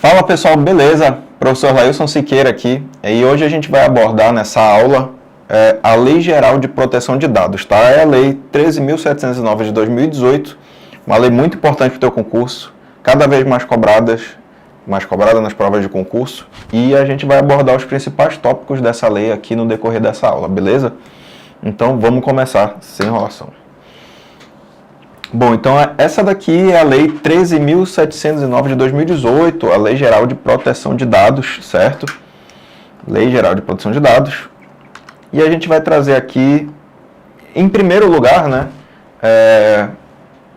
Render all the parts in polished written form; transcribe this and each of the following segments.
Fala pessoal, beleza? Professor Lailson Siqueira aqui, e hoje a gente vai abordar nessa aula a Lei Geral de Proteção de Dados, tá? É a Lei 13.709 de 2018, uma lei muito importante para o teu concurso, cada vez mais cobrada nas provas de concurso, e a gente vai abordar os principais tópicos dessa lei aqui no decorrer dessa aula, beleza? Então vamos começar sem enrolação. Bom, então essa daqui é a Lei 13.709 de 2018, a Lei Geral de Proteção de Dados, certo? Lei Geral de Proteção de Dados. E a gente vai trazer aqui, em primeiro lugar, né,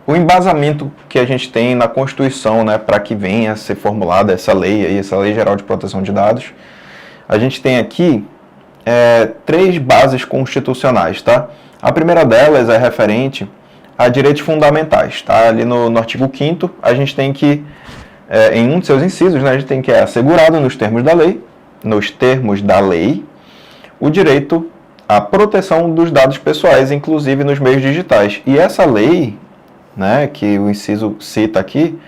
o embasamento que a gente tem na Constituição, né, para que venha a ser formulada essa lei, aí, essa Lei Geral de Proteção de Dados. A gente tem aqui três bases constitucionais, tá? A primeira delas é referente a direitos fundamentais, tá? Ali no artigo 5º, a gente tem que, em um de seus incisos, né, a gente tem que assegurado nos termos da lei, o direito à proteção dos dados pessoais, inclusive nos meios digitais. E essa lei, né, que o inciso cita aqui,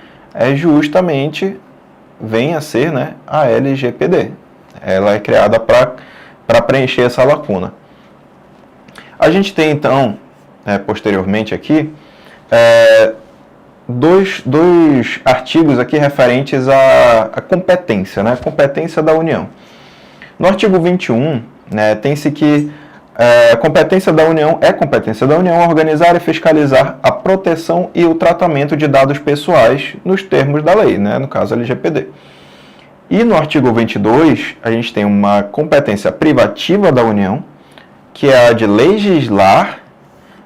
vem a ser, né, a LGPD. Ela é criada para preencher essa lacuna. A gente tem, então, posteriormente aqui, dois artigos aqui referentes à competência, né? Competência da União. No artigo 21, né, tem-se que competência da União organizar e fiscalizar a proteção e o tratamento de dados pessoais nos termos da lei, né? No caso LGPD. E no artigo 22, a gente tem uma competência privativa da União, que é a de legislar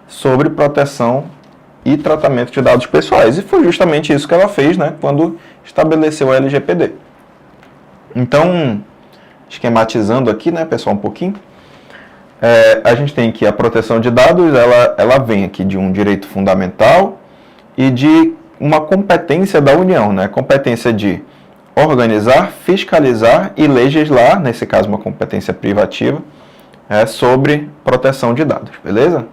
sobre proteção e tratamento de dados pessoais. E foi justamente isso que ela fez, né, quando estabeleceu a LGPD. Então, esquematizando aqui, né, pessoal, um pouquinho, a gente tem que a proteção de dados, ela vem aqui de um direito fundamental e de uma competência da União, né, competência de organizar, fiscalizar e legislar, nesse caso uma competência privativa, sobre proteção de dados, beleza?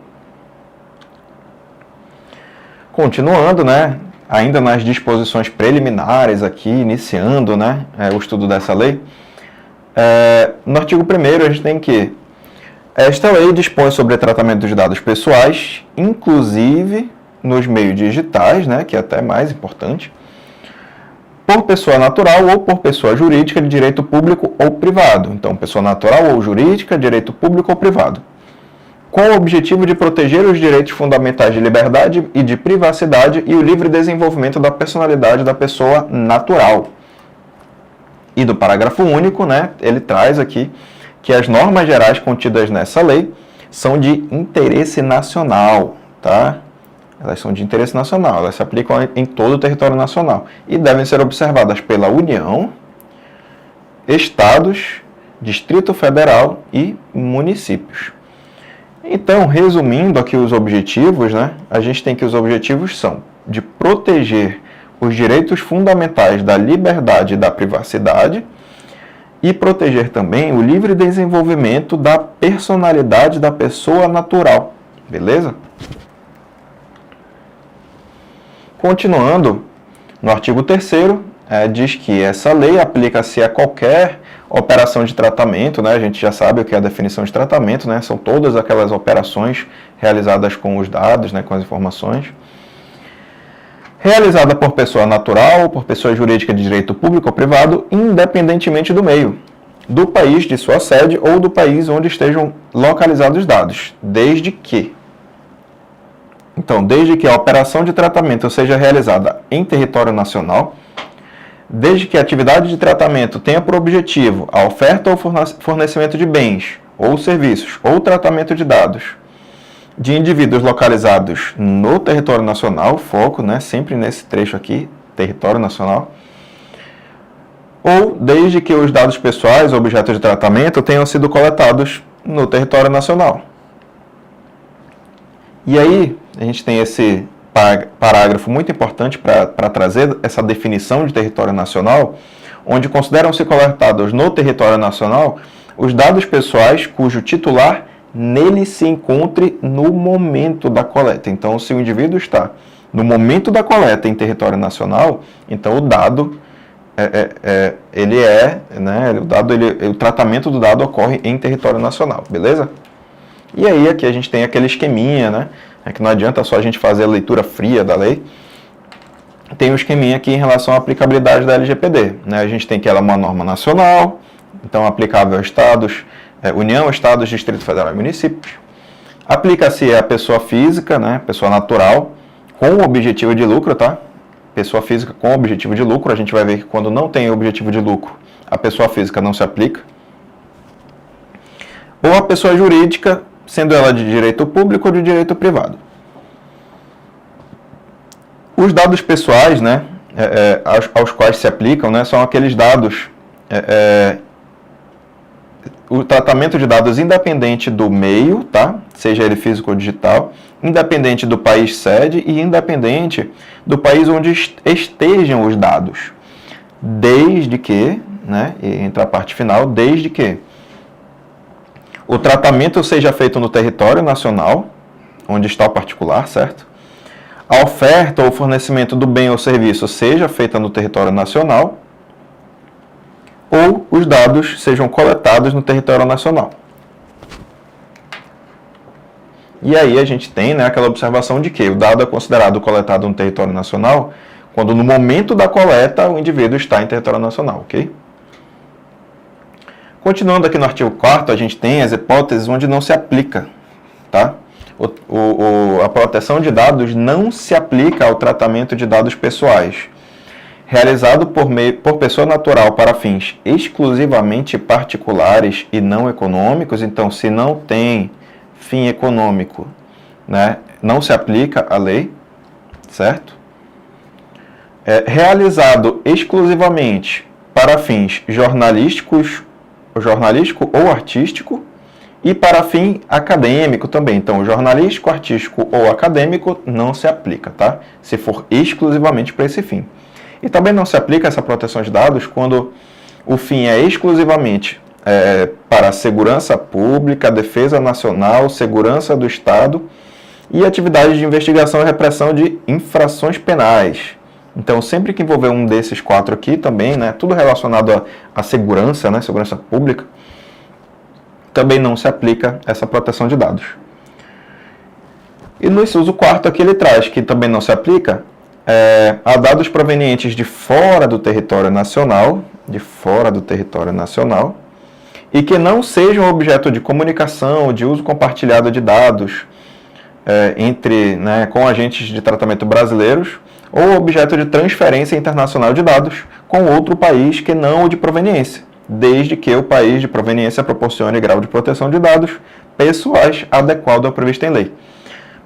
Continuando, né, ainda nas disposições preliminares aqui, iniciando, né, o estudo dessa lei, no artigo 1º a gente tem que esta lei dispõe sobre o tratamento dos dados pessoais, inclusive nos meios digitais, né, que é até mais importante, por pessoa natural ou por pessoa jurídica de direito público ou privado. Então, pessoa natural ou jurídica, direito público ou privado, com o objetivo de proteger os direitos fundamentais de liberdade e de privacidade e o livre desenvolvimento da personalidade da pessoa natural. E do parágrafo único, né, ele traz aqui que as normas gerais contidas nessa lei são de interesse nacional, tá? Elas são de interesse nacional, elas se aplicam em todo o território nacional e devem ser observadas pela União, Estados, Distrito Federal e municípios. Então, resumindo aqui os objetivos, né, a gente tem que os objetivos são de proteger os direitos fundamentais da liberdade e da privacidade e proteger também o livre desenvolvimento da personalidade da pessoa natural, beleza? Continuando, no artigo 3º, diz que essa lei aplica-se a qualquer operação de tratamento, né? A gente já sabe o que é a definição de tratamento, né? São todas aquelas operações realizadas com os dados, né? Com as informações. Realizada por pessoa natural ou por pessoa jurídica de direito público ou privado, independentemente do meio, do país de sua sede ou do país onde estejam localizados os dados, desde que a operação de tratamento seja realizada em território nacional, desde que a atividade de tratamento tenha por objetivo a oferta ou fornecimento de bens ou serviços ou tratamento de dados de indivíduos localizados no território nacional, foco, né, sempre nesse trecho aqui, território nacional, ou desde que os dados pessoais, objetos de tratamento, tenham sido coletados no território nacional. E aí, a gente tem esse parágrafo muito importante para trazer essa definição de território nacional, onde consideram-se coletados no território nacional os dados pessoais cujo titular nele se encontre no momento da coleta. Então, se o indivíduo está no momento da coleta em território nacional, então o dado né, o tratamento do dado ocorre em território nacional, beleza? E aí aqui a gente tem aquele esqueminha, né, que não adianta só a gente fazer a leitura fria da lei. Tem um esqueminha aqui em relação à aplicabilidade da LGPD, né? A gente tem que ela é uma norma nacional, então aplicável a estados, União, estados, Distrito Federal e municípios. Aplica-se a pessoa física, né, pessoa natural, com objetivo de lucro, tá? Pessoa física com objetivo de lucro, a gente vai ver que quando não tem objetivo de lucro, a pessoa física não se aplica. Ou a pessoa jurídica, sendo ela de direito público ou de direito privado. Os dados pessoais, né, aos quais se aplicam, né, são aqueles dados, o tratamento de dados independente do meio, tá, seja ele físico ou digital, independente do país sede e independente do país onde estejam os dados, desde que, né, e entra a parte final, desde que o tratamento seja feito no território nacional, onde está o particular, certo? A oferta ou fornecimento do bem ou serviço seja feita no território nacional, ou os dados sejam coletados no território nacional. E aí a gente tem, né, aquela observação de que o dado é considerado coletado no território nacional quando no momento da coleta o indivíduo está em território nacional, ok? Continuando aqui no artigo 4º, a gente tem as hipóteses onde não se aplica, tá? A proteção de dados não se aplica ao tratamento de dados pessoais, realizado por pessoa natural para fins exclusivamente particulares e não econômicos. Então, se não tem fim econômico, né, não se aplica a lei, certo? Realizado exclusivamente para fins jornalístico ou artístico, e para fim acadêmico também. Então, jornalístico, artístico ou acadêmico não se aplica, tá? Se for exclusivamente para esse fim. E também não se aplica essa proteção de dados quando o fim é exclusivamente para a segurança pública, defesa nacional, segurança do Estado e atividades de investigação e repressão de infrações penais. Então, sempre que envolver um desses 4 aqui também, né, tudo relacionado à segurança, né, segurança pública, também não se aplica essa proteção de dados. E no inciso 4º aqui ele traz que também não se aplica a dados provenientes de fora do território nacional, e que não sejam objeto de comunicação, de uso compartilhado de dados com agentes de tratamento brasileiros, ou objeto de transferência internacional de dados com outro país que não o de proveniência, desde que o país de proveniência proporcione grau de proteção de dados pessoais adequado ao previsto em lei.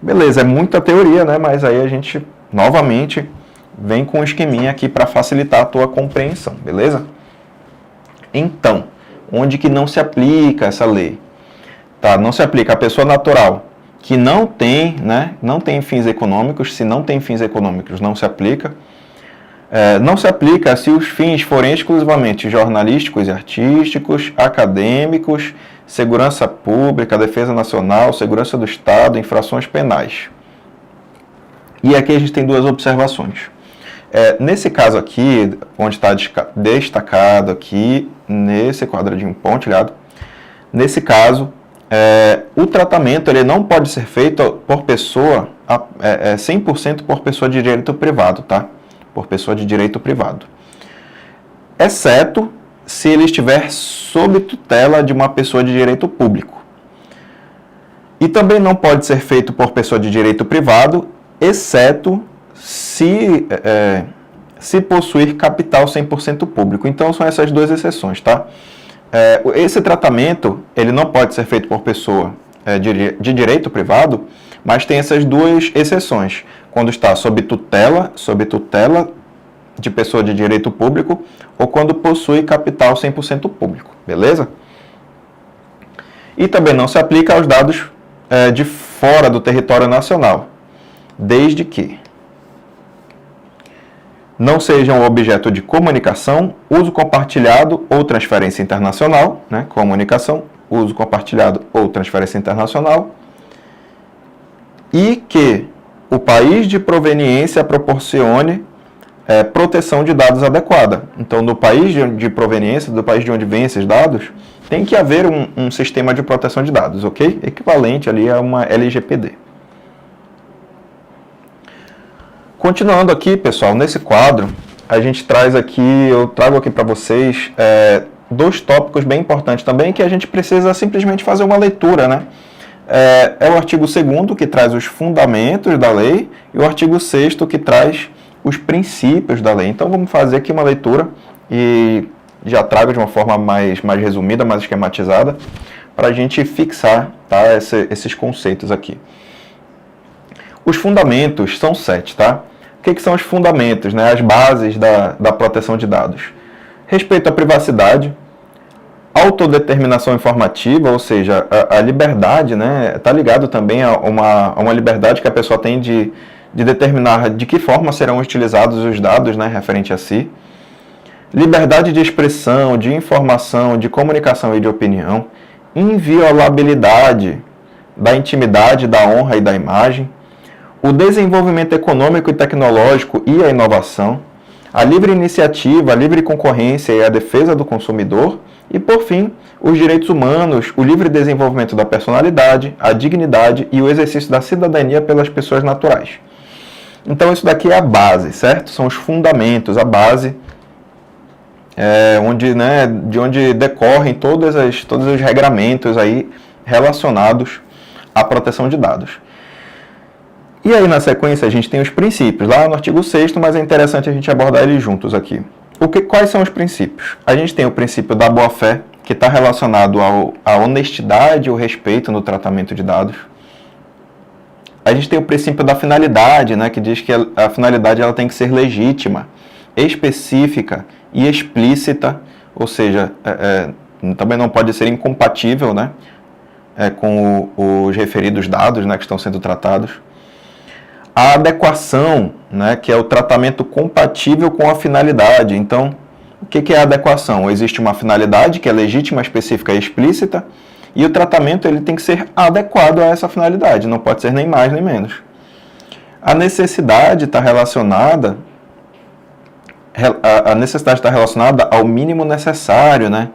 Beleza, é muita teoria, né? Mas aí a gente, novamente, vem com um esqueminha aqui para facilitar a tua compreensão, beleza? Então, onde que não se aplica essa lei? Tá? Não se aplica a pessoa natural que não tem, né? Não tem fins econômicos. Se não tem fins econômicos, não se aplica. Não se aplica se os fins forem exclusivamente jornalísticos e artísticos, acadêmicos, segurança pública, defesa nacional, segurança do Estado, infrações penais. E aqui a gente tem 2 observações. Nesse caso aqui, onde está destacado aqui, nesse quadradinho pontilhado, nesse caso, o tratamento ele não pode ser feito por pessoa, 100% por pessoa de direito privado, tá? Por pessoa de direito privado. Exceto se ele estiver sob tutela de uma pessoa de direito público. E também não pode ser feito por pessoa de direito privado, exceto se possuir capital 100% público. Então, são essas 2 exceções, tá? Esse tratamento, ele não pode ser feito por pessoa de direito privado, mas tem essas 2 exceções. Quando está sob tutela de pessoa de direito público, ou quando possui capital 100% público, beleza? E também não se aplica aos dados de fora do território nacional, desde que não sejam objeto de comunicação, uso compartilhado ou transferência internacional, né? Comunicação, uso compartilhado ou transferência internacional, e que o país de proveniência proporcione proteção de dados adequada. Então, no país de proveniência, do país de onde vêm esses dados, tem que haver um sistema de proteção de dados, ok? Equivalente ali a uma LGPD. Continuando aqui, pessoal, nesse quadro, a gente eu trago aqui para vocês dois tópicos bem importantes também, que a gente precisa simplesmente fazer uma leitura, né? É o artigo 2º, que traz os fundamentos da lei, e o artigo 6º, que traz os princípios da lei. Então, vamos fazer aqui uma leitura e já trago de uma forma mais resumida, mais esquematizada, para a gente fixar, tá, esses conceitos aqui. Os fundamentos são 7, tá? O que são os fundamentos, né? As bases da proteção de dados? Respeito à privacidade, autodeterminação informativa, ou seja, a liberdade, né? Está ligado também a uma liberdade que a pessoa tem de determinar de que forma serão utilizados os dados, né, referente a si. Liberdade de expressão, de informação, de comunicação e de opinião. Inviolabilidade da intimidade, da honra e da imagem. O desenvolvimento econômico e tecnológico e a inovação. A livre iniciativa, a livre concorrência e a defesa do consumidor. E, por fim, os direitos humanos, o livre desenvolvimento da personalidade, a dignidade e o exercício da cidadania pelas pessoas naturais. Então, isso daqui é a base, certo? São os fundamentos, a base, de onde decorrem todos os regramentos aí relacionados à proteção de dados. E aí, na sequência, a gente tem os princípios, lá no artigo 6º, mas é interessante a gente abordar eles juntos aqui. Quais são os princípios? A gente tem o princípio da boa-fé, que está relacionado à honestidade e ao respeito no tratamento de dados. A gente tem o princípio da finalidade, né, que diz que a finalidade ela tem que ser legítima, específica e explícita, ou seja, também não pode ser incompatível, né, com os referidos dados, né, que estão sendo tratados. A adequação, né, que é o tratamento compatível com a finalidade. Então, o que é a adequação? Existe uma finalidade que é legítima, específica e explícita, e o tratamento ele tem que ser adequado a essa finalidade, não pode ser nem mais nem menos. A necessidade está relacionada ao mínimo necessário, né?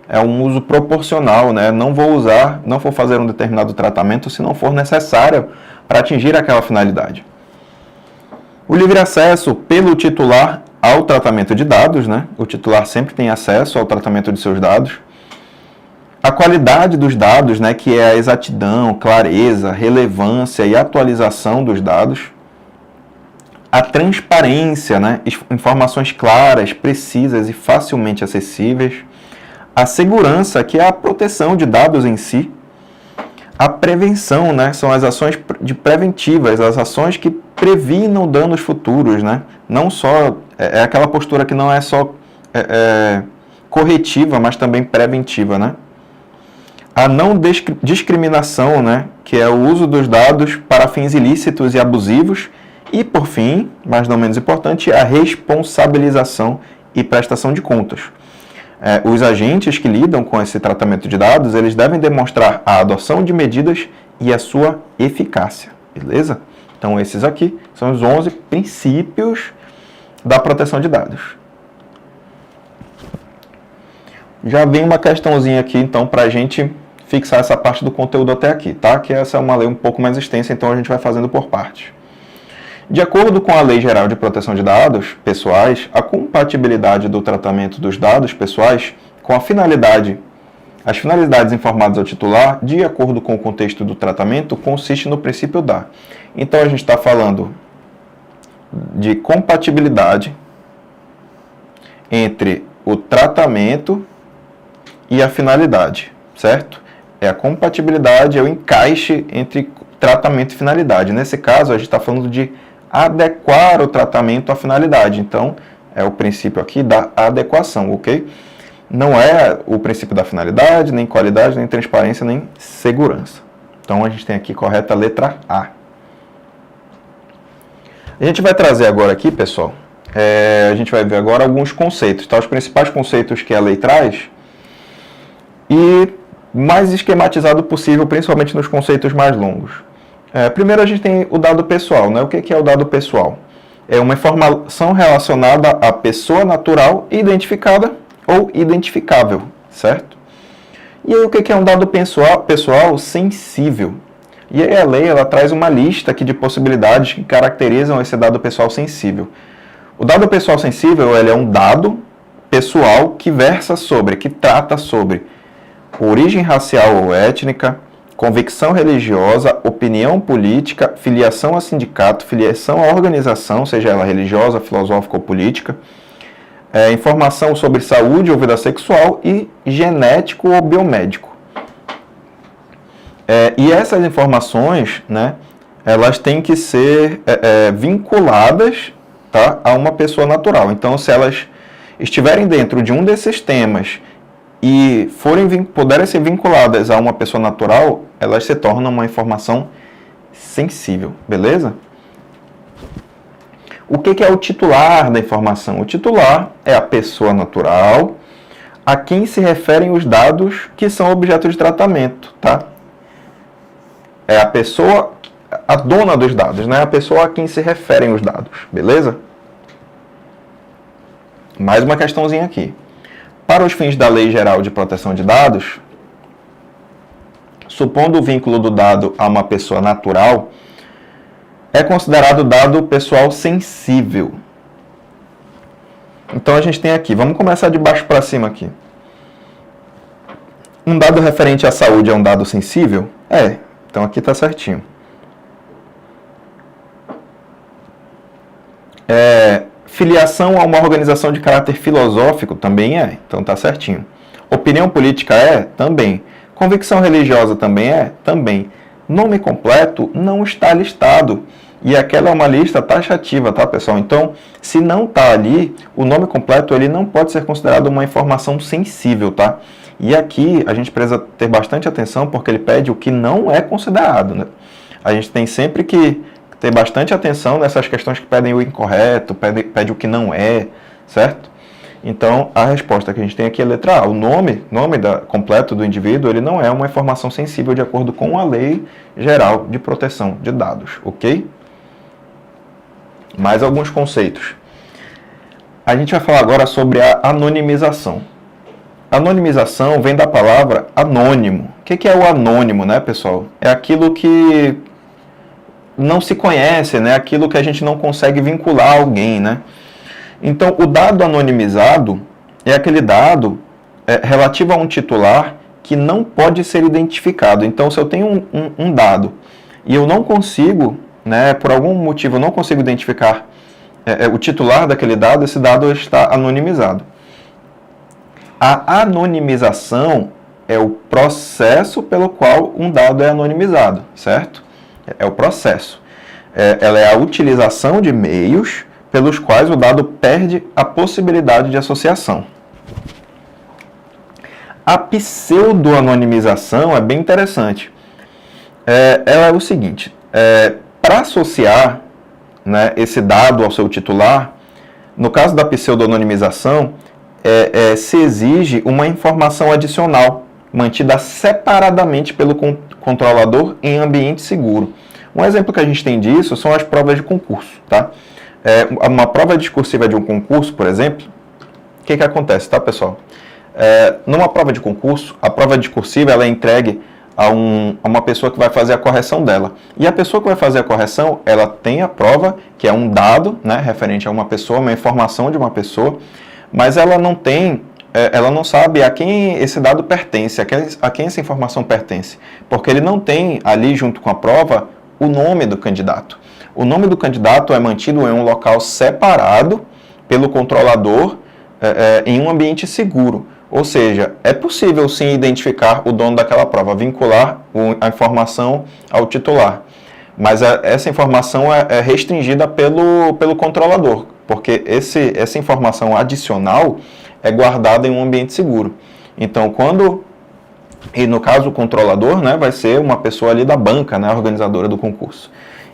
É um uso proporcional, né? Não vou fazer um determinado tratamento se não for necessário para atingir aquela finalidade. O livre acesso pelo titular ao tratamento de dados, né? O titular sempre tem acesso ao tratamento de seus dados. A qualidade dos dados, né, que é a exatidão, clareza, relevância e atualização dos dados. A transparência, né, informações claras, precisas e facilmente acessíveis. A segurança, que é a proteção de dados em si. A prevenção, né, são as ações preventivas, as ações que previnam danos futuros, né? Não só, é aquela postura que não é só corretiva, mas também preventiva, né? A não discriminação, né, que é o uso dos dados para fins ilícitos e abusivos. E, por fim, mas não menos importante, a responsabilização e prestação de contas. Os agentes que lidam com esse tratamento de dados, eles devem demonstrar a adoção de medidas e a sua eficácia, beleza? Então, esses aqui são os 11 princípios da proteção de dados. Já vem uma questãozinha aqui, então, para a gente fixar essa parte do conteúdo até aqui, tá? Que essa é uma lei um pouco mais extensa, então a gente vai fazendo por partes. De acordo com a Lei Geral de Proteção de Dados Pessoais, a compatibilidade do tratamento dos dados pessoais com as finalidades informadas ao titular, de acordo com o contexto do tratamento, consiste no princípio da. Então, a gente está falando de compatibilidade entre o tratamento e a finalidade, certo? É a compatibilidade, é o encaixe entre tratamento e finalidade. Nesse caso, a gente está falando de adequar o tratamento à finalidade. Então, é o princípio aqui da adequação, ok? Não é o princípio da finalidade, nem qualidade, nem transparência, nem segurança. Então, a gente tem aqui correta a letra A. A gente vai trazer agora aqui, pessoal, a gente vai ver agora alguns conceitos, tá? Os principais conceitos que a lei traz e mais esquematizado possível, principalmente nos conceitos mais longos. Primeiro a gente tem o dado pessoal, né? O que é o dado pessoal? é uma informação relacionada à pessoa natural identificada ou identificável, certo? E aí o que é um dado pessoal sensível? E aí a lei ela traz uma lista aqui de possibilidades que caracterizam esse dado pessoal sensível. O dado pessoal sensível ele é um dado pessoal que versa sobre, que trata sobre origem racial ou étnica, convicção religiosa, opinião política, filiação a sindicato, filiação a organização, seja ela religiosa, filosófica ou política, informação sobre saúde ou vida sexual e genético ou biomédico. E essas informações, né, elas têm que ser vinculadas, tá, a uma pessoa natural. Então, se elas estiverem dentro de um desses temas e puderem ser vinculadas a uma pessoa natural, elas se tornam uma informação sensível, beleza? O que é o titular da informação? O titular é a pessoa natural a quem se referem os dados que são objeto de tratamento, tá? É a pessoa, a dona dos dados, né? A pessoa a quem se referem os dados, beleza? Mais uma questãozinha aqui. Para os fins da Lei Geral de Proteção de Dados, supondo o vínculo do dado a uma pessoa natural, é considerado dado pessoal sensível. Então a gente tem aqui, vamos começar de baixo para cima aqui. Um dado referente à saúde é um dado sensível? Então aqui está certinho. Filiação a uma organização de caráter filosófico também então está certinho. Opinião política também. Convicção religiosa também também. Nome completo não está listado. E aquela é uma lista taxativa, tá, pessoal? Então, se não está ali, o nome completo ele não pode ser considerado uma informação sensível, tá? E aqui a gente precisa ter bastante atenção porque ele pede o que não é considerado, né? A gente tem sempre que ter bastante atenção nessas questões que pedem o incorreto, pede o que não é, certo? Então, a resposta que a gente tem aqui é a letra A. O nome completo do indivíduo, ele não é uma informação sensível de acordo com a Lei Geral de Proteção de Dados, ok? Mais alguns conceitos. A gente vai falar agora sobre a anonimização. Anonimização vem da palavra anônimo. O que é o anônimo, né, pessoal? É aquilo que não se conhece, né? Aquilo que a gente não consegue vincular a alguém, né? Então, o dado anonimizado é aquele dado relativo a um titular que não pode ser identificado. Então, se eu tenho um dado e eu não consigo, né, por algum motivo, eu não consigo identificar o titular daquele dado, esse dado está anonimizado. A anonimização é o processo pelo qual um dado é anonimizado, certo? É o processo. Ela é a utilização de meios pelos quais o dado perde a possibilidade de associação. A pseudo-anonimização é bem interessante. Ela é o seguinte, para associar, né, esse dado ao seu titular, no caso da pseudo-anonimização, se exige uma informação adicional, mantida separadamente pelo controlador em ambiente seguro. Um exemplo que a gente tem disso são as provas de concurso, tá? Uma prova discursiva de um concurso, por exemplo, o que acontece, tá, pessoal? Numa prova de concurso, a prova discursiva ela é entregue a uma pessoa que vai fazer a correção dela. E a pessoa que vai fazer a correção, ela tem a prova, que é um dado, né, referente a uma pessoa, uma informação de uma pessoa, mas ela não sabe a quem esse dado pertence, a quem essa informação pertence, porque ele não tem ali, junto com a prova, o nome do candidato. O nome do candidato é mantido em um local separado pelo controlador em um ambiente seguro. Ou seja, é possível sim identificar o dono daquela prova, vincular a informação ao titular. Mas essa informação é restringida pelo controlador, porque essa informação adicional é guardada em um ambiente seguro. Então, e no caso o controlador, né, vai ser uma pessoa ali da banca, né, organizadora do concurso.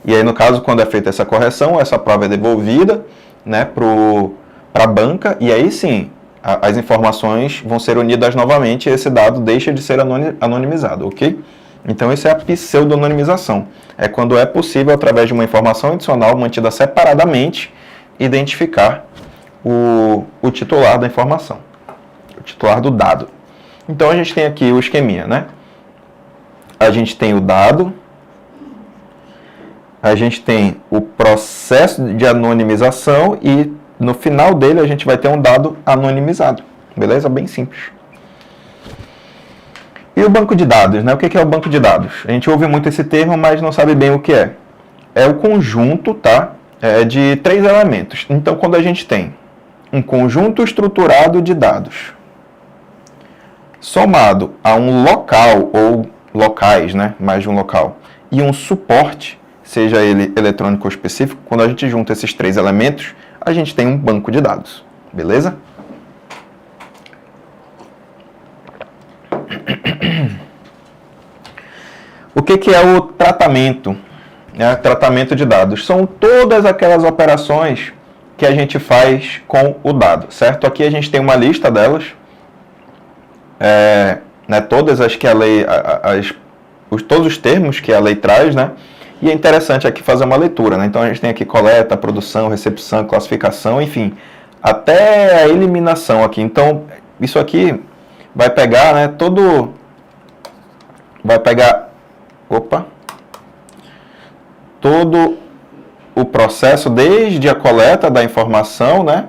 E aí, no caso, quando é feita essa correção, essa prova é devolvida, né, para a banca, e aí sim, as informações vão ser unidas novamente e esse dado deixa de ser anonimizado, ok? Então, isso é a pseudo-anonimização. É quando é possível, através de uma informação adicional mantida separadamente, identificar o titular da informação, o titular do dado. Então a gente tem aqui o esqueminha, né? A gente tem o dado, a gente tem o processo de anonimização e no final dele a gente vai ter um dado anonimizado. Beleza? Bem simples. E o banco de dados, né? O que é o banco de dados? A gente ouve muito esse termo, mas não sabe bem o que é. É o conjunto, tá? De 3 elementos. Então, quando a gente tem um conjunto estruturado de dados somado a um local ou locais, né? Mais de um local, e um suporte, seja ele eletrônico ou específico, quando a gente junta esses 3 elementos, a gente tem um banco de dados. Beleza? O que é o tratamento? Tratamento de dados. São todas aquelas operações que a gente faz com o dado, certo? Aqui a gente tem uma lista delas, todas as que a lei, todos os termos que a lei traz, né? E é interessante aqui fazer uma leitura, né? Então a gente tem aqui coleta, produção, recepção, classificação, enfim, até a eliminação aqui. Então isso aqui vai pegar, né? Todo o processo, desde a coleta da informação, né,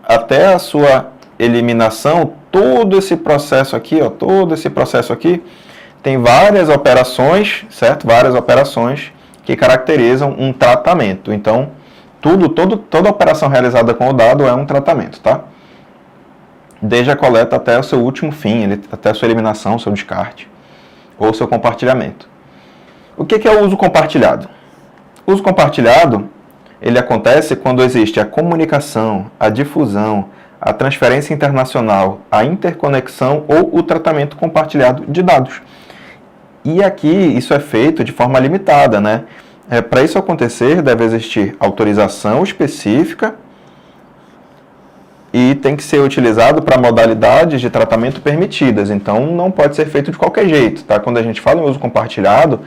até a sua eliminação, todo esse processo aqui, tem várias operações, certo? Várias operações que caracterizam um tratamento. Então, toda operação realizada com o dado é um tratamento, tá? Desde a coleta até o seu último fim, até a sua eliminação, seu descarte ou seu compartilhamento. O que é o uso compartilhado? O uso compartilhado, ele acontece quando existe a comunicação, a difusão, a transferência internacional, a interconexão ou o tratamento compartilhado de dados. E aqui isso é feito de forma limitada, né? Para isso acontecer, deve existir autorização específica e tem que ser utilizado para modalidades de tratamento permitidas. Então, não pode ser feito de qualquer jeito, tá? Quando a gente fala em uso compartilhado,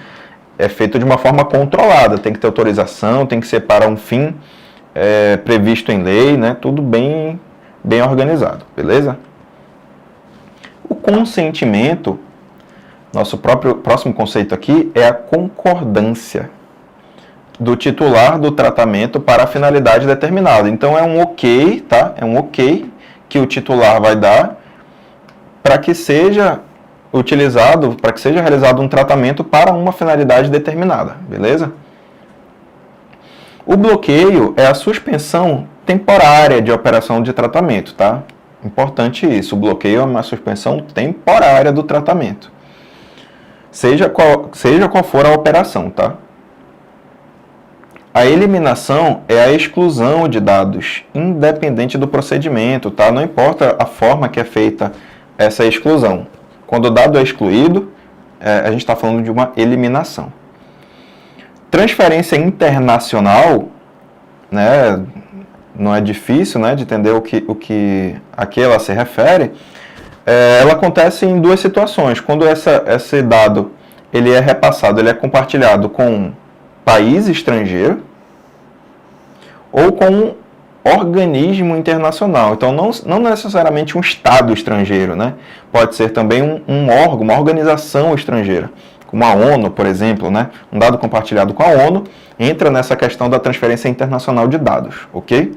é feito de uma forma controlada. Tem que ter autorização, tem que ser para um fim previsto em lei, né? Tudo bem organizado, beleza? O consentimento, nosso próximo conceito aqui, é a concordância do titular do tratamento para a finalidade determinada. Então, é um ok, tá? É um ok que o titular vai dar para que seja utilizado, para que seja realizado um tratamento para uma finalidade determinada, beleza? O bloqueio é a suspensão temporária de operação de tratamento, tá? Importante isso, o bloqueio é uma suspensão temporária do tratamento. Seja qual for a operação, tá? A eliminação é a exclusão de dados, independente do procedimento, tá? Não importa a forma que é feita essa exclusão. Quando o dado é excluído, a gente está falando de uma eliminação. Transferência internacional, né? Não é difícil, né, de entender a que ela se refere. Ela acontece em 2 situações. Quando esse dado ele é repassado, ele é compartilhado com país estrangeiro ou com um organismo internacional. Então, não necessariamente um Estado estrangeiro, né? Pode ser também um órgão, uma organização estrangeira, como a ONU, por exemplo, né? Um dado compartilhado com a ONU entra nessa questão da transferência internacional de dados, ok?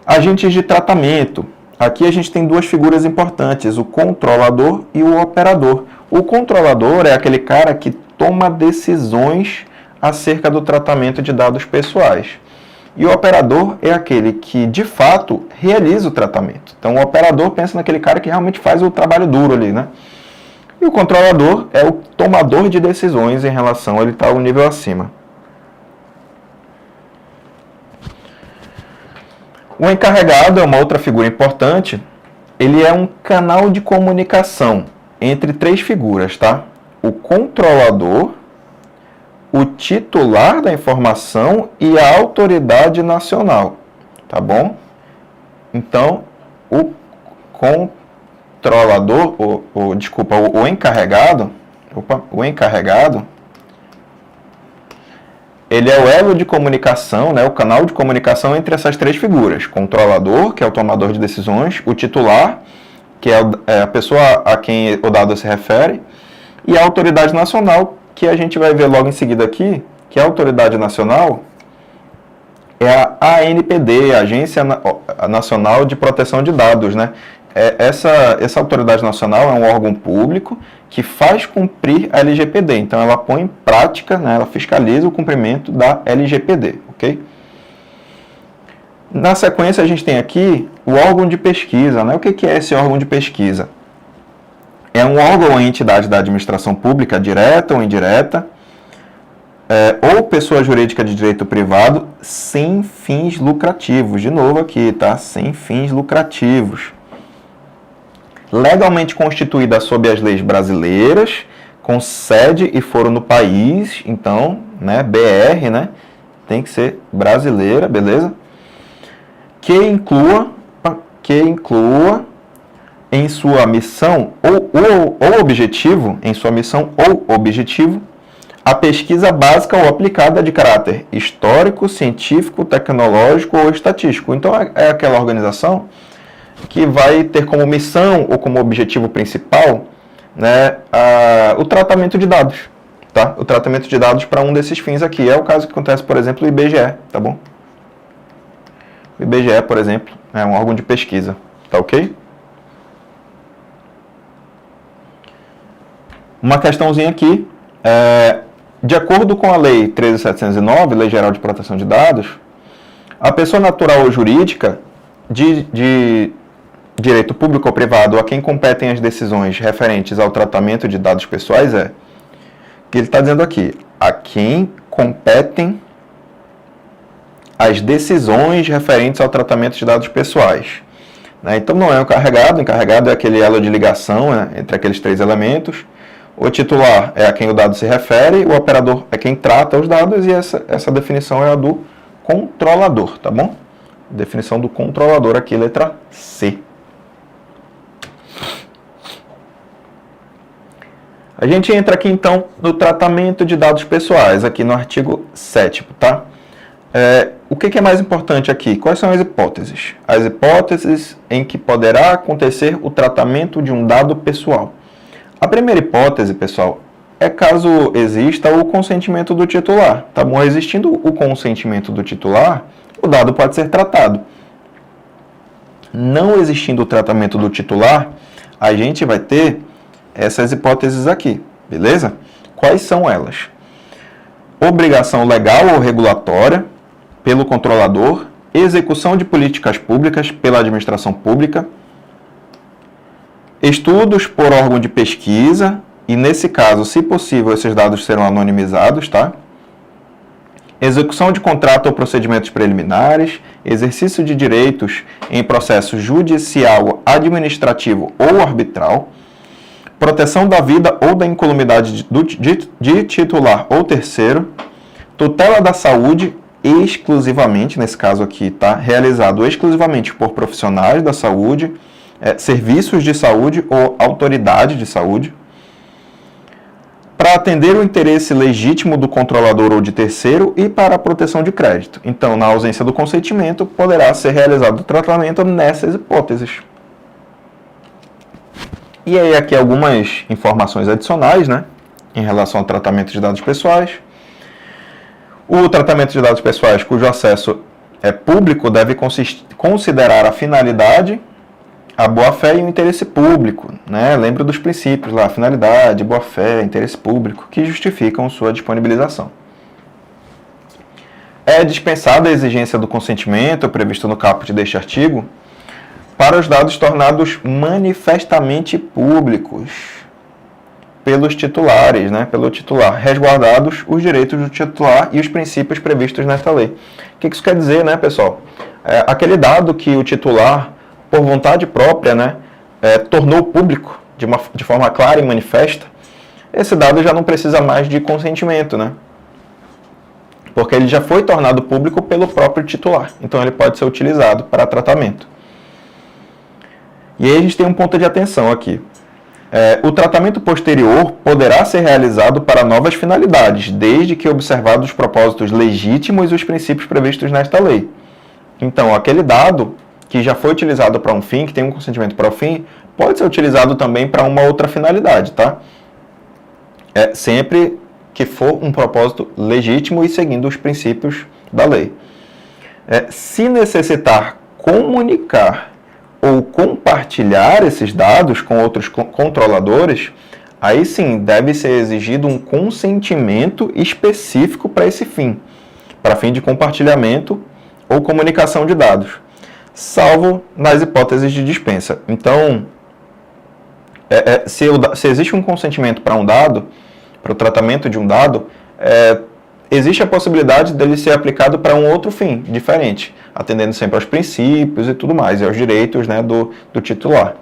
Agentes de tratamento. Aqui a gente tem 2 figuras importantes, o controlador e o operador. O controlador é aquele cara que toma decisões acerca do tratamento de dados pessoais. E o operador é aquele que, de fato, realiza o tratamento. Então, o operador pensa naquele cara que realmente faz o trabalho duro ali, né? E o controlador é o tomador de decisões em relação a ele estar um nível acima. O encarregado é uma outra figura importante. Ele é um canal de comunicação entre 3 figuras, tá? O controlador, o titular da informação e a autoridade nacional, tá bom? Então, o controlador, o encarregado ele é o elo de comunicação, né, o canal de comunicação entre essas três figuras. Controlador, que é o tomador de decisões, o titular, que é a pessoa a quem o dado se refere, e a autoridade nacional, que a gente vai ver logo em seguida aqui, que a autoridade nacional é a ANPD, a Agência Nacional de Proteção de Dados, né? Essa autoridade nacional é um órgão público que faz cumprir a LGPD. Então, ela põe em prática, né, ela fiscaliza o cumprimento da LGPD, ok? Na sequência, a gente tem aqui o órgão de pesquisa, né? O que é esse órgão de pesquisa? É um órgão ou entidade da administração pública, direta ou indireta, ou pessoa jurídica de direito privado, sem fins lucrativos. De novo aqui, tá? Sem fins lucrativos. Legalmente constituída sob as leis brasileiras, com sede e foro no país, então, né, BR, né, tem que ser brasileira, beleza? Que inclua em sua missão ou objetivo, a pesquisa básica ou aplicada de caráter histórico, científico, tecnológico ou estatístico. Então, é aquela organização que vai ter como missão ou como objetivo principal, né, o tratamento de dados, tá? O tratamento de dados para um desses fins aqui. É o caso que acontece, por exemplo, no IBGE, tá bom? O IBGE, por exemplo, é um órgão de pesquisa, tá ok? Uma questãozinha aqui, de acordo com a Lei 13.709, Lei Geral de Proteção de Dados, a pessoa natural ou jurídica de direito público ou privado a quem competem as decisões referentes ao tratamento de dados pessoais o que ele está dizendo aqui, a quem competem as decisões referentes ao tratamento de dados pessoais. Né? Então não é o encarregado é aquele elo de ligação, né, entre aqueles três elementos, o titular é a quem o dado se refere, o operador é quem trata os dados e essa definição é a do controlador, tá bom? Definição do controlador aqui, letra C. A gente entra aqui, então, no tratamento de dados pessoais, aqui no artigo 7º, tá? O que é mais importante aqui? Quais são as hipóteses? As hipóteses em que poderá acontecer o tratamento de um dado pessoal. A primeira hipótese, pessoal, é caso exista o consentimento do titular, tá bom? Existindo o consentimento do titular, o dado pode ser tratado. Não existindo o tratamento do titular, a gente vai ter essas hipóteses aqui, beleza? Quais são elas? Obrigação legal ou regulatória pelo controlador, execução de políticas públicas pela administração pública, estudos por órgão de pesquisa, e nesse caso, se possível, esses dados serão anonimizados, tá? Execução de contrato ou procedimentos preliminares, exercício de direitos em processo judicial, administrativo ou arbitral, proteção da vida ou da incolumidade de titular ou terceiro, tutela da saúde exclusivamente, nesse caso aqui, tá? Realizado exclusivamente por profissionais da saúde, serviços de saúde ou autoridade de saúde, para atender o interesse legítimo do controlador ou de terceiro e para a proteção de crédito. Então, na ausência do consentimento, poderá ser realizado o tratamento nessas hipóteses. E aí aqui algumas informações adicionais, né, em relação ao tratamento de dados pessoais. O tratamento de dados pessoais cujo acesso é público deve considerar a finalidade, a boa-fé e o interesse público, né? Lembra dos princípios lá, finalidade, boa-fé, interesse público, que justificam sua disponibilização. É dispensada a exigência do consentimento, previsto no caput deste artigo, para os dados tornados manifestamente públicos pelos titulares, né? Pelo titular, resguardados os direitos do titular e os princípios previstos nesta lei. O que isso quer dizer, né, pessoal? Aquele dado que o titular, por vontade própria, né, tornou público de forma clara e manifesta, esse dado já não precisa mais de consentimento, né? Porque ele já foi tornado público pelo próprio titular. Então, ele pode ser utilizado para tratamento. E aí a gente tem um ponto de atenção aqui. O tratamento posterior poderá ser realizado para novas finalidades, desde que observados os propósitos legítimos e os princípios previstos nesta lei. Então, aquele dado que já foi utilizado para um fim, que tem um consentimento para o fim, pode ser utilizado também para uma outra finalidade, tá? Sempre que for um propósito legítimo e seguindo os princípios da lei. Se necessitar comunicar ou compartilhar esses dados com outros controladores, aí sim deve ser exigido um consentimento específico para esse fim, para fim de compartilhamento ou comunicação de dados, salvo nas hipóteses de dispensa. Então, se existe um consentimento para um dado, para o tratamento de um dado, existe a possibilidade dele ser aplicado para um outro fim, diferente, atendendo sempre aos princípios e tudo mais, e aos direitos, né, do titular.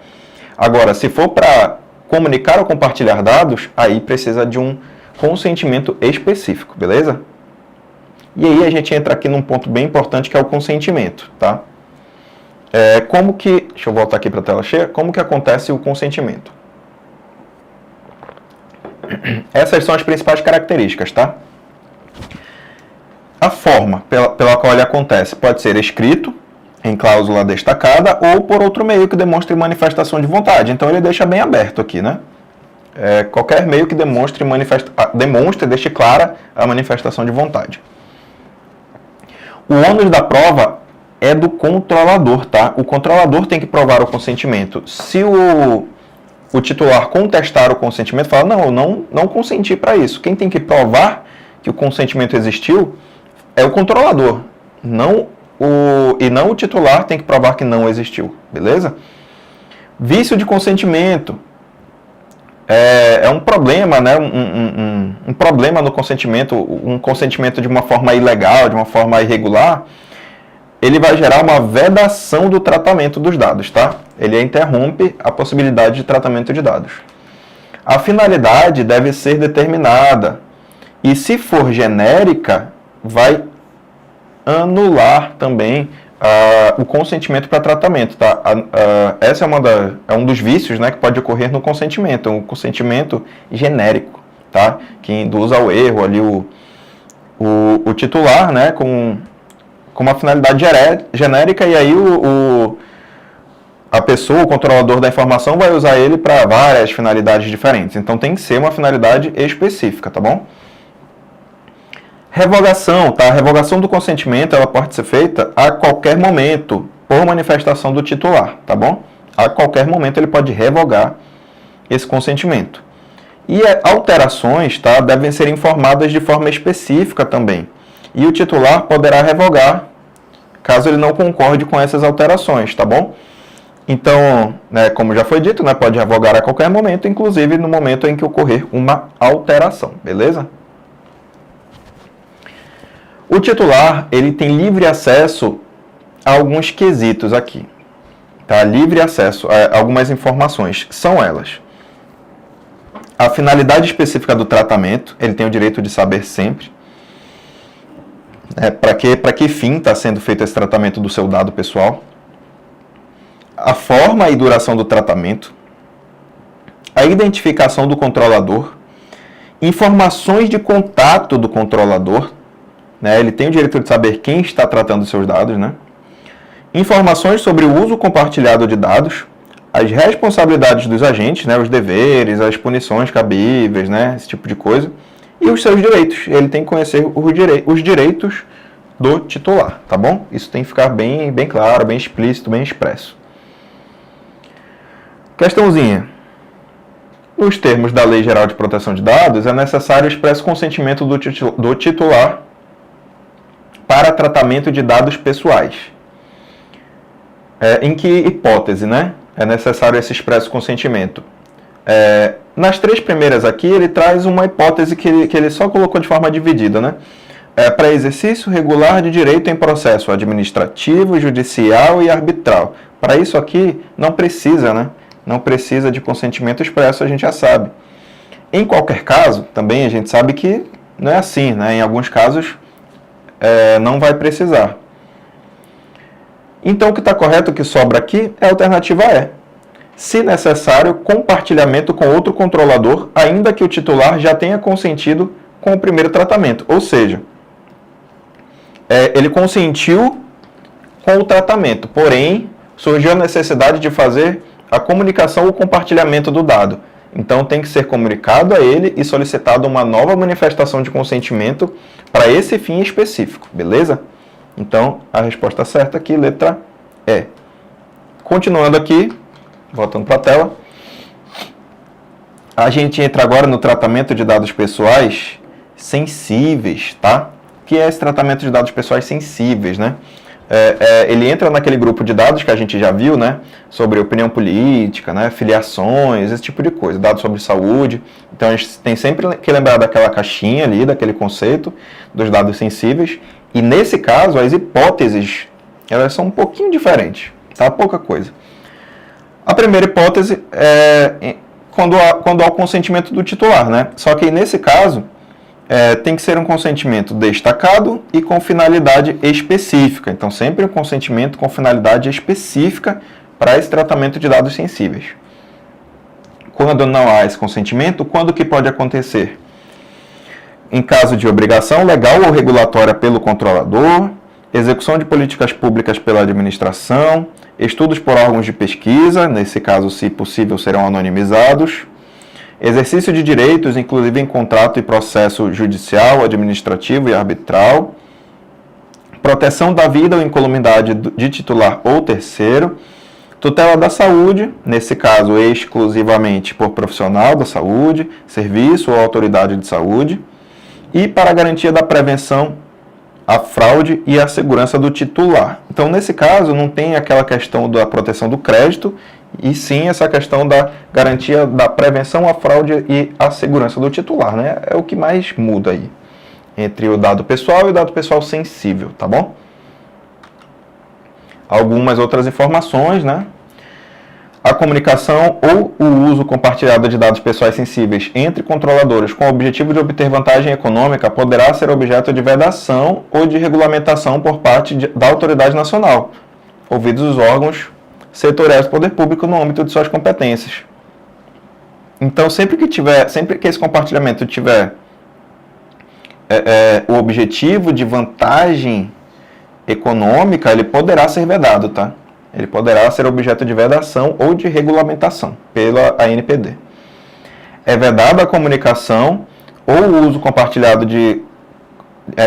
Agora, se for para comunicar ou compartilhar dados, aí precisa de um consentimento específico, beleza? E aí a gente entra aqui num ponto bem importante, que é o consentimento, tá? Deixa eu voltar aqui para a tela cheia. Como que acontece o consentimento? Essas são as principais características, tá? A forma pela qual ele acontece pode ser escrito, em cláusula destacada, ou por outro meio que demonstre manifestação de vontade. Então ele deixa bem aberto aqui, né? Qualquer meio que demonstre e deixe clara a manifestação de vontade. O ônus da prova é do controlador, tá? O controlador tem que provar o consentimento. Se o titular contestar o consentimento, fala, não, eu não consenti para isso. Quem tem que provar que o consentimento existiu é o controlador, e não o titular tem que provar que não existiu, beleza? Vício de consentimento é um problema, né? Um problema no consentimento, um consentimento de uma forma ilegal, de uma forma irregular, ele vai gerar uma vedação do tratamento dos dados, tá? Ele interrompe a possibilidade de tratamento de dados. A finalidade deve ser determinada e, se for genérica, vai anular também o consentimento para tratamento, tá? Essa é um dos vícios, né, que pode ocorrer no consentimento, um consentimento genérico, tá? Que induz ao erro ali o titular, né, com uma finalidade genérica, e aí a pessoa, o controlador da informação, vai usar ele para várias finalidades diferentes. Então tem que ser uma finalidade específica, tá bom? Revogação, tá? A revogação do consentimento, ela pode ser feita a qualquer momento, por manifestação do titular, tá bom? A qualquer momento ele pode revogar esse consentimento. E alterações, tá, devem ser informadas de forma específica também. E o titular poderá revogar, caso ele não concorde com essas alterações, tá bom? Então, né, como já foi dito, né, pode revogar a qualquer momento, inclusive no momento em que ocorrer uma alteração, beleza? O titular, ele tem livre acesso a alguns quesitos aqui, tá? Livre acesso a algumas informações, são elas: a finalidade específica do tratamento, ele tem o direito de saber sempre, para que fim está sendo feito esse tratamento do seu dado pessoal, a forma e duração do tratamento, a identificação do controlador, informações de contato do controlador, né? Ele tem o direito de saber quem está tratando os seus dados, né? Informações sobre o uso compartilhado de dados, as responsabilidades dos agentes, né? Os deveres, as punições cabíveis, né? Esse tipo de coisa, e os seus direitos. Ele tem que conhecer os direitos do titular, tá bom? Isso tem que ficar bem claro, bem explícito, bem expresso. Questãozinha. Nos termos da Lei Geral de Proteção de Dados, é necessário o expresso consentimento do titular para tratamento de dados pessoais. Em que hipótese, né, é necessário esse expresso consentimento? Nas três primeiras aqui, ele traz uma hipótese que ele só colocou de forma dividida, né? Para exercício regular de direito em processo administrativo, judicial e arbitral. Para isso aqui, não precisa, né? Não precisa de consentimento expresso, a gente já sabe. Em qualquer caso, também a gente sabe que não é assim, né? Em alguns casos, não vai precisar. Então, o que está correto, o que sobra aqui, é a alternativa E. se necessário, compartilhamento com outro controlador, ainda que o titular já tenha consentido com o primeiro tratamento. Ou seja, ele consentiu com o tratamento, porém, surgiu a necessidade de fazer a comunicação ou compartilhamento do dado. Então, tem que ser comunicado a ele e solicitado uma nova manifestação de consentimento para esse fim específico, beleza? Então, a resposta certa aqui, letra E. Continuando aqui, voltando para a tela, a gente entra agora no tratamento de dados pessoais sensíveis, tá? O que é esse tratamento de dados pessoais sensíveis, né? Ele entra naquele grupo de dados que a gente já viu, né? Sobre opinião política, né? Filiações, esse tipo de coisa, dados sobre saúde. Então, a gente tem sempre que lembrar daquela caixinha ali, daquele conceito dos dados sensíveis. E, nesse caso, as hipóteses, elas são um pouquinho diferentes, tá? Pouca coisa. A primeira hipótese é quando há o consentimento do titular, né? Só que, nesse caso, tem que ser um consentimento destacado e com finalidade específica. Então, sempre um consentimento com finalidade específica para esse tratamento de dados sensíveis. Quando não há esse consentimento, quando que pode acontecer? Em caso de obrigação legal ou regulatória pelo controlador, execução de políticas públicas pela administração, estudos por órgãos de pesquisa, nesse caso, se possível, serão anonimizados, exercício de direitos, inclusive em contrato e processo judicial, administrativo e arbitral, proteção da vida ou incolumidade de titular ou terceiro, tutela da saúde, nesse caso exclusivamente por profissional da saúde, serviço ou autoridade de saúde, e para a garantia da prevenção à fraude e à segurança do titular. Então, nesse caso, não tem aquela questão da proteção do crédito, e sim essa questão da garantia da prevenção à fraude e à segurança do titular, né? É o que mais muda aí entre o dado pessoal e o dado pessoal sensível, tá bom? Algumas outras informações, né? A comunicação ou o uso compartilhado de dados pessoais sensíveis entre controladores com o objetivo de obter vantagem econômica poderá ser objeto de vedação ou de regulamentação por parte da autoridade nacional, ouvidos os órgãos setoriais do poder público no âmbito de suas competências. Então, sempre que esse compartilhamento tiver o objetivo de vantagem econômica, ele poderá ser vedado, tá? Ele poderá ser objeto de vedação ou de regulamentação pela ANPD. É vedada a comunicação ou o uso compartilhado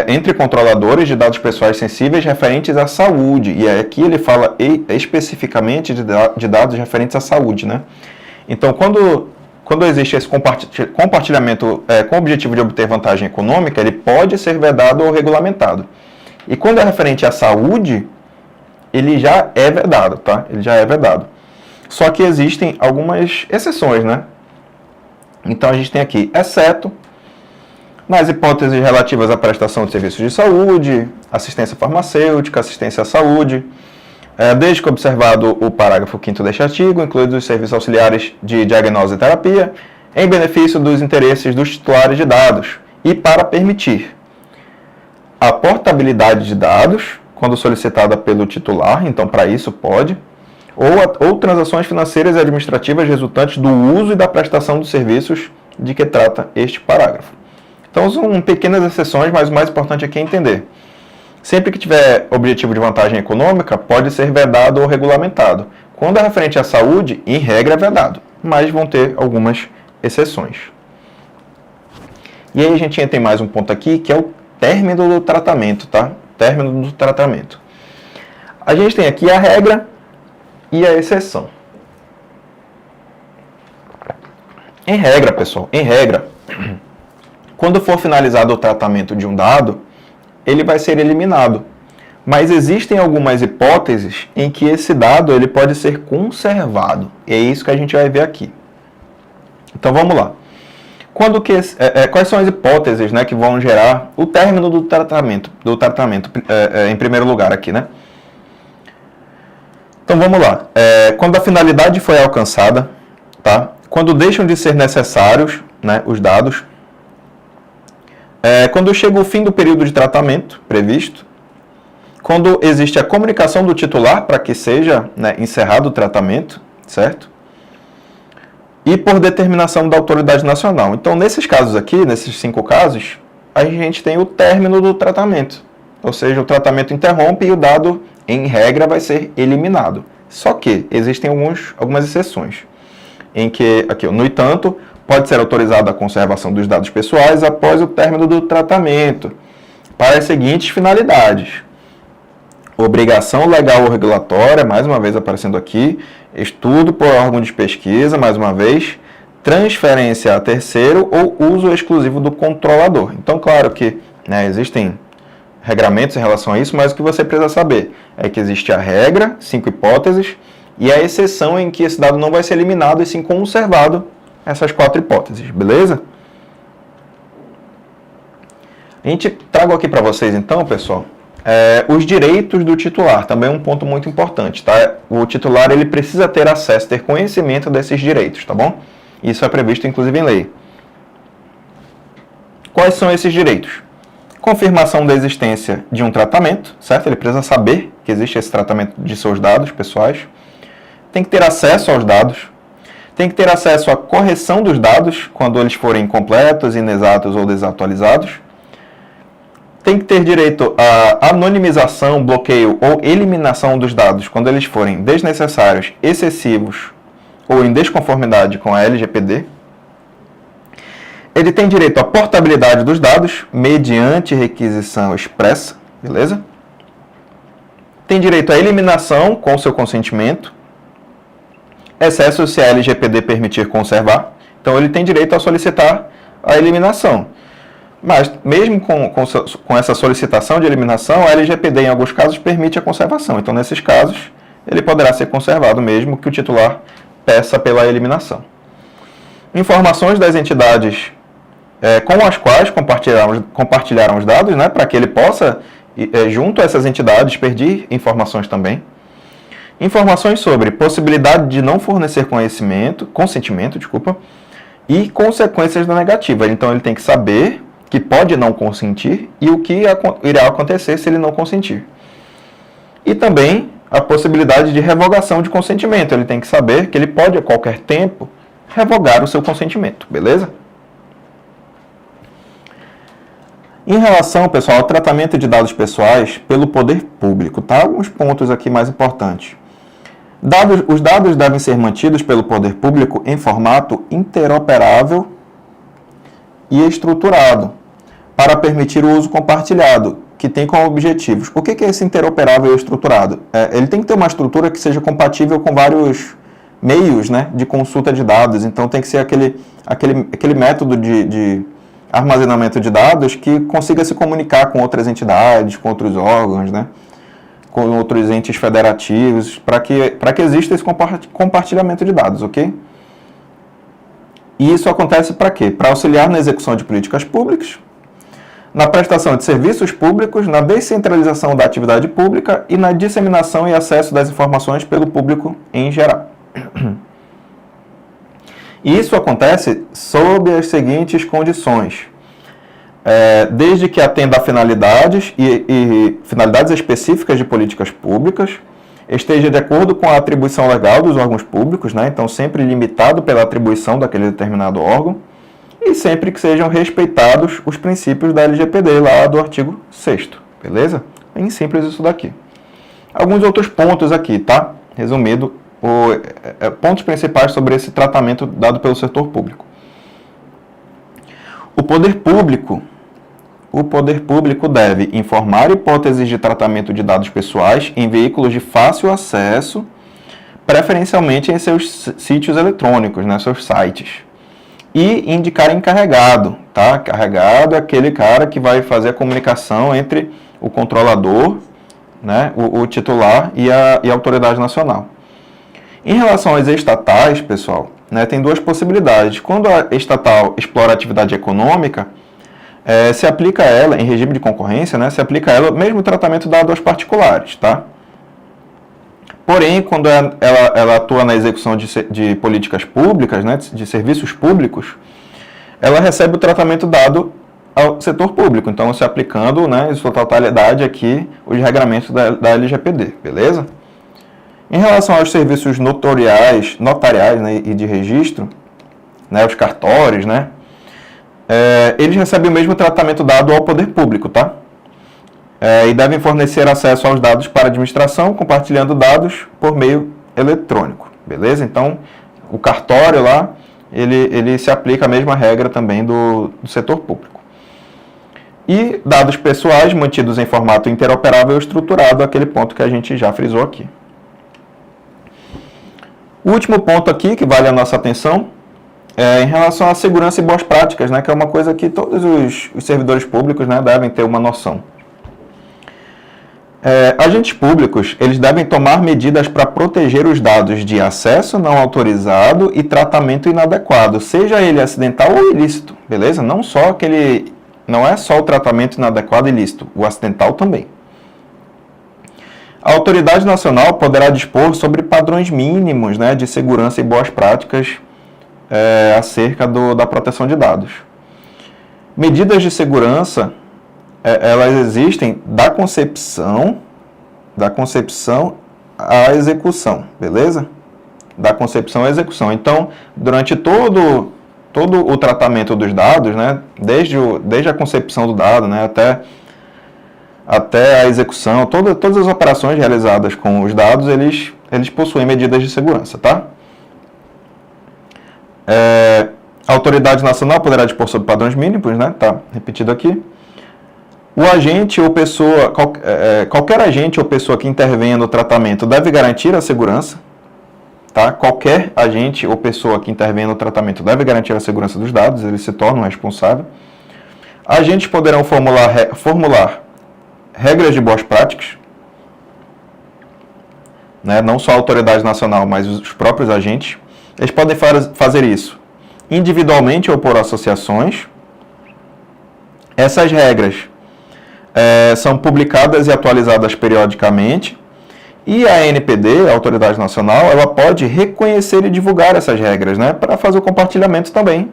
entre controladores de dados pessoais sensíveis referentes à saúde. E aqui ele fala especificamente de dados referentes à saúde, né? Então, quando existe esse compartilhamento com o objetivo de obter vantagem econômica, ele pode ser vedado ou regulamentado. E quando é referente à saúde, ele já é vedado, tá? Ele já é vedado. Só que existem algumas exceções, né? Então, a gente tem aqui, exceto nas hipóteses relativas à prestação de serviços de saúde, assistência farmacêutica, assistência à saúde, desde que observado o parágrafo 5º deste artigo, incluídos os serviços auxiliares de diagnose e terapia, em benefício dos interesses dos titulares de dados, e para permitir a portabilidade de dados, quando solicitada pelo titular, então para isso pode, ou transações financeiras e administrativas resultantes do uso e da prestação dos serviços de que trata este parágrafo. Então, são pequenas exceções, mas o mais importante aqui é entender. Sempre que tiver objetivo de vantagem econômica, pode ser vedado ou regulamentado. Quando é referente à saúde, em regra é vedado, mas vão ter algumas exceções. E aí a gente tem mais um ponto aqui, que é o término do tratamento, tá? Término do tratamento. A gente tem aqui a regra e a exceção. Em regra, pessoal, quando for finalizado o tratamento de um dado, ele vai ser eliminado. Mas existem algumas hipóteses em que esse dado ele pode ser conservado. E é isso que a gente vai ver aqui. Então vamos lá. Quais são as hipóteses, né, que vão gerar o término do tratamento em primeiro lugar aqui, né? Então vamos lá. Quando a finalidade foi alcançada, tá? Quando deixam de ser necessários, né, os dados, quando chega o fim do período de tratamento previsto, quando existe a comunicação do titular para que seja, né, encerrado o tratamento, certo? e por determinação da autoridade nacional. Então, nesses casos aqui, nesses 5 casos, a gente tem o término do tratamento. Ou seja, o tratamento interrompe e o dado, em regra, vai ser eliminado. Só que existem algumas exceções, em que, aqui, no entanto, pode ser autorizada a conservação dos dados pessoais após o término do tratamento, para as seguintes finalidades: obrigação legal ou regulatória, mais uma vez aparecendo aqui, estudo por órgão de pesquisa, mais uma vez, transferência a terceiro ou uso exclusivo do controlador. Então, claro que, né, existem regramentos em relação a isso, mas o que você precisa saber é que existe a regra, 5 hipóteses, e a exceção em que esse dado não vai ser eliminado e sim conservado, essas 4 hipóteses, beleza? A gente trago aqui para vocês então, pessoal, os direitos do titular, também um ponto muito importante, tá? O titular, ele precisa ter acesso, ter conhecimento desses direitos, tá bom? Isso é previsto, inclusive, em lei. Quais são esses direitos? Confirmação da existência de um tratamento, certo? Ele precisa saber que existe esse tratamento de seus dados pessoais. Tem que ter acesso aos dados. Tem que ter acesso à correção dos dados, quando eles forem incompletos, inexatos ou desatualizados. Tem que ter direito à anonimização, bloqueio ou eliminação dos dados, quando eles forem desnecessários, excessivos ou em desconformidade com a LGPD. Ele tem direito à portabilidade dos dados, mediante requisição expressa, beleza? Tem direito à eliminação com seu consentimento, excesso se a LGPD permitir conservar. Então, ele tem direito a solicitar a eliminação. Mas, mesmo com essa solicitação de eliminação, a LGPD, em alguns casos, permite a conservação. Então, nesses casos, ele poderá ser conservado mesmo que o titular peça pela eliminação. Informações das entidades com as quais compartilharam os dados, né, para que ele possa, junto a essas entidades, pedir informações também. Informações sobre possibilidade de não fornecer consentimento, e consequências da negativa. Então, ele tem que saber que pode não consentir e o que irá acontecer se ele não consentir. E também a possibilidade de revogação de consentimento. Ele tem que saber que ele pode, a qualquer tempo, revogar o seu consentimento, beleza? Em relação, pessoal, ao tratamento de dados pessoais pelo poder público, tá? Alguns pontos aqui mais importantes. Os dados devem ser mantidos pelo poder público em formato interoperável e estruturado, para permitir o uso compartilhado, que tem como objetivos. O que é esse interoperável e estruturado? Ele tem que ter uma estrutura que seja compatível com vários meios, né, de consulta de dados. Então, tem que ser aquele método de armazenamento de dados que consiga se comunicar com outras entidades, com outros órgãos, né, com outros entes federativos, para que exista esse compartilhamento de dados, ok? E isso acontece para quê? Para auxiliar na execução de políticas públicas, na prestação de serviços públicos, na descentralização da atividade pública e na disseminação e acesso das informações pelo público em geral. E isso acontece sob as seguintes condições. Desde que atenda a finalidades e finalidades específicas de políticas públicas, esteja de acordo com a atribuição legal dos órgãos públicos, né? Então sempre limitado pela atribuição daquele determinado órgão, e sempre que sejam respeitados os princípios da LGPD lá do artigo 6º, beleza? Bem simples isso daqui. Alguns outros pontos aqui, tá? Resumido, pontos principais sobre esse tratamento dado pelo setor público. O poder público deve informar hipóteses de tratamento de dados pessoais em veículos de fácil acesso, preferencialmente em seus sítios eletrônicos, né, seus sites. E indicar encarregado, tá? Encarregado é aquele cara que vai fazer a comunicação entre o controlador, né, o titular e a autoridade nacional. Em relação às estatais, pessoal, né, tem duas possibilidades. Quando a estatal explora atividade econômica, se aplica a ela, em regime de concorrência, né, se aplica a ela o mesmo tratamento dado aos particulares, tá? Porém, quando ela atua na execução de políticas públicas, né, de serviços públicos, ela recebe o tratamento dado ao setor público, então se aplicando, né, em sua totalidade aqui os regramentos da LGPD, beleza? Em relação aos serviços notariais, né, e de registro, né, os cartórios, né, eles recebem o mesmo tratamento dado ao poder público, tá? E devem fornecer acesso aos dados para a administração, compartilhando dados por meio eletrônico, beleza? Então, o cartório lá, ele se aplica a mesma regra também do setor público. E dados pessoais mantidos em formato interoperável estruturado, aquele ponto que a gente já frisou aqui. O último ponto aqui que vale a nossa atenção é em relação à segurança e boas práticas, né, que é uma coisa que todos os servidores públicos, né, devem ter uma noção. Agentes públicos, eles devem tomar medidas para proteger os dados de acesso não autorizado e tratamento inadequado, seja ele acidental ou ilícito, beleza? Não é só o tratamento inadequado e ilícito, o acidental também. A autoridade nacional poderá dispor sobre padrões mínimos, né, de segurança e boas práticas acerca da proteção de dados. Medidas de segurança, elas existem da concepção à execução, beleza? Da concepção à execução. Então, durante todo o tratamento dos dados, né, desde a concepção do dado, né, até a execução, todas as operações realizadas com os dados, eles possuem medidas de segurança, tá? A autoridade nacional poderá dispor sobre padrões mínimos, né, tá repetido aqui. O agente ou pessoa, qualquer agente ou pessoa que intervenha no tratamento deve garantir a segurança, tá? Qualquer agente ou pessoa que intervenha no tratamento deve garantir a segurança dos dados, eles se tornam responsáveis. Agentes poderão formular regras de boas práticas, né? Não só a autoridade nacional, mas os próprios agentes. Eles podem fazer isso individualmente ou por associações. Essas regras são publicadas e atualizadas periodicamente, e a ANPD, a Autoridade Nacional, ela pode reconhecer e divulgar essas regras, né, para fazer o compartilhamento também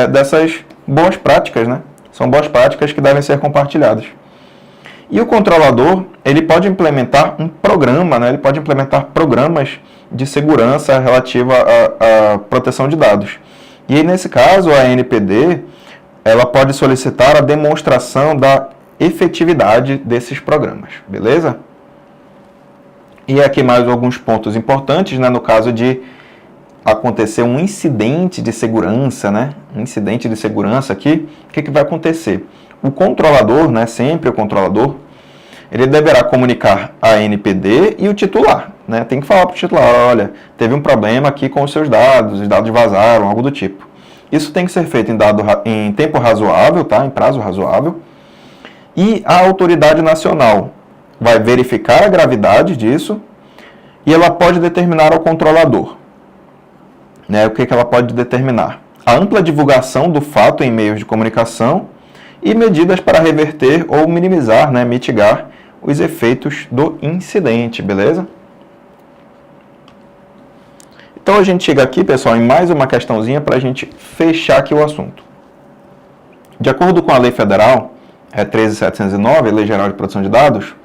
dessas boas práticas, né? São boas práticas que devem ser compartilhadas. E o controlador, ele pode implementar um programa, né, ele pode implementar programas de segurança relativa à proteção de dados. E aí, nesse caso, a ANPD, ela pode solicitar a demonstração da efetividade desses programas, beleza? E aqui mais alguns pontos importantes, né, no caso de acontecer um incidente de segurança, né? Um incidente de segurança aqui, o que vai acontecer? O controlador, né, sempre o controlador, ele deverá comunicar a ANPD e o titular, né? Tem que falar para o titular, olha, teve um problema aqui com os seus dados, os dados vazaram, algo do tipo. Isso tem que ser feito em tempo razoável, tá? Em prazo razoável. E a autoridade nacional vai verificar a gravidade disso e ela pode determinar ao controlador, né, o que ela pode determinar? A ampla divulgação do fato em meios de comunicação e medidas para reverter ou minimizar, né, mitigar os efeitos do incidente, beleza? Então a gente chega aqui, pessoal, em mais uma questãozinha para a gente fechar aqui o assunto. De acordo com a Lei Federal 13.709, a Lei Geral de Proteção de Dados,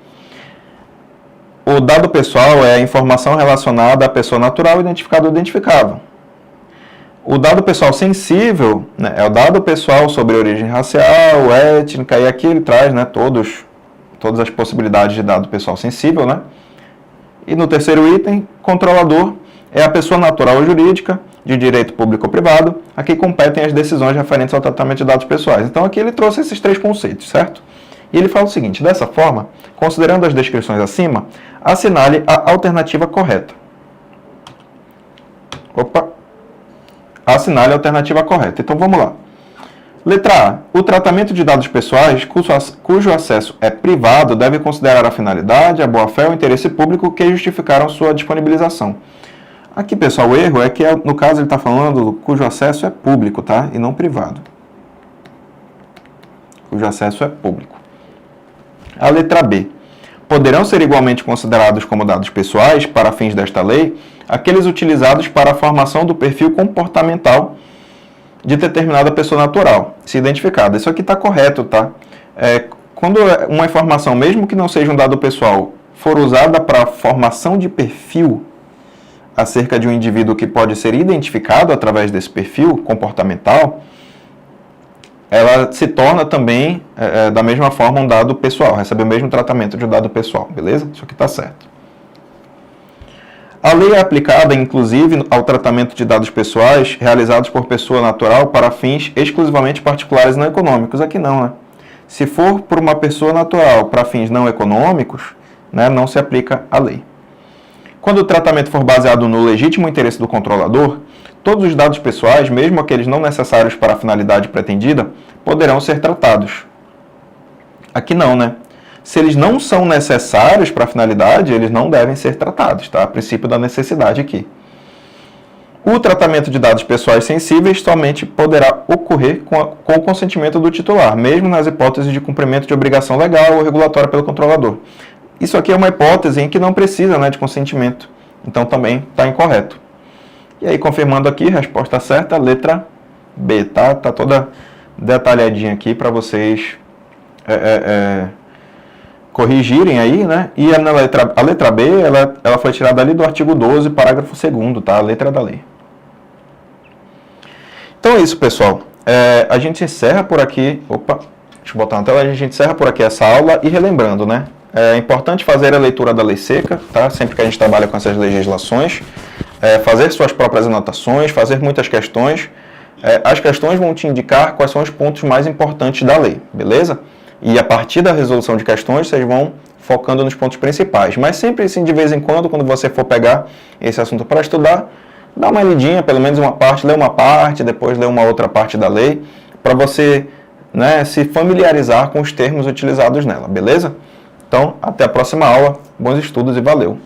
o dado pessoal é a informação relacionada à pessoa natural, identificada ou identificável. O dado pessoal sensível, né, é o dado pessoal sobre origem racial, étnica, e aqui ele traz, né, todas as possibilidades de dado pessoal sensível, né? E no terceiro item, controlador é a pessoa natural ou jurídica, de direito público ou privado, a quem competem as decisões referentes ao tratamento de dados pessoais. Então aqui ele trouxe esses três conceitos, certo? E ele fala o seguinte: dessa forma, considerando as descrições acima, assinale a alternativa correta. Assinale a alternativa correta. Então vamos lá. Letra A. O tratamento de dados pessoais cujo acesso é privado deve considerar a finalidade, a boa-fé ou o interesse público que justificaram sua disponibilização. Aqui, pessoal, o erro é que, no caso, ele está falando cujo acesso é público, tá? E não privado. Cujo acesso é público. A letra B. Poderão ser igualmente considerados como dados pessoais, para fins desta lei, aqueles utilizados para a formação do perfil comportamental de determinada pessoa natural, se identificada. Isso aqui está correto, tá? Quando uma informação, mesmo que não seja um dado pessoal, for usada para formação de perfil, acerca de um indivíduo que pode ser identificado através desse perfil comportamental, ela se torna também, da mesma forma, um dado pessoal, recebe o mesmo tratamento de um dado pessoal, beleza? Isso aqui está certo. A lei é aplicada, inclusive, ao tratamento de dados pessoais realizados por pessoa natural para fins exclusivamente particulares e não econômicos. Aqui não, né? Se for por uma pessoa natural para fins não econômicos, né, não se aplica a lei. Quando o tratamento for baseado no legítimo interesse do controlador, todos os dados pessoais, mesmo aqueles não necessários para a finalidade pretendida, poderão ser tratados. Aqui não, né? Se eles não são necessários para a finalidade, eles não devem ser tratados, tá? A princípio da necessidade aqui. O tratamento de dados pessoais sensíveis somente poderá ocorrer com o consentimento do titular, mesmo nas hipóteses de cumprimento de obrigação legal ou regulatória pelo controlador. Isso aqui é uma hipótese em que não precisa, né, de consentimento, então também está incorreto. E aí, confirmando aqui, resposta certa, letra B, tá? Tá toda detalhadinha aqui para vocês corrigirem aí, né? E a letra B, ela foi tirada ali do artigo 12, parágrafo 2º, tá? A letra da lei. Então é isso, pessoal. A gente encerra por aqui... Opa, deixa eu botar na tela. A gente encerra por aqui essa aula e relembrando, né? É importante fazer a leitura da lei seca, tá? Sempre que a gente trabalha com essas legislações. Fazer suas próprias anotações, fazer muitas questões. As questões vão te indicar quais são os pontos mais importantes da lei, beleza? E a partir da resolução de questões, vocês vão focando nos pontos principais. Mas sempre assim, de vez em quando você for pegar esse assunto para estudar, dá uma lidinha, pelo menos uma parte, lê uma parte, depois lê uma outra parte da lei, para você, né, se familiarizar com os termos utilizados nela, beleza? Então, até a próxima aula, bons estudos e valeu!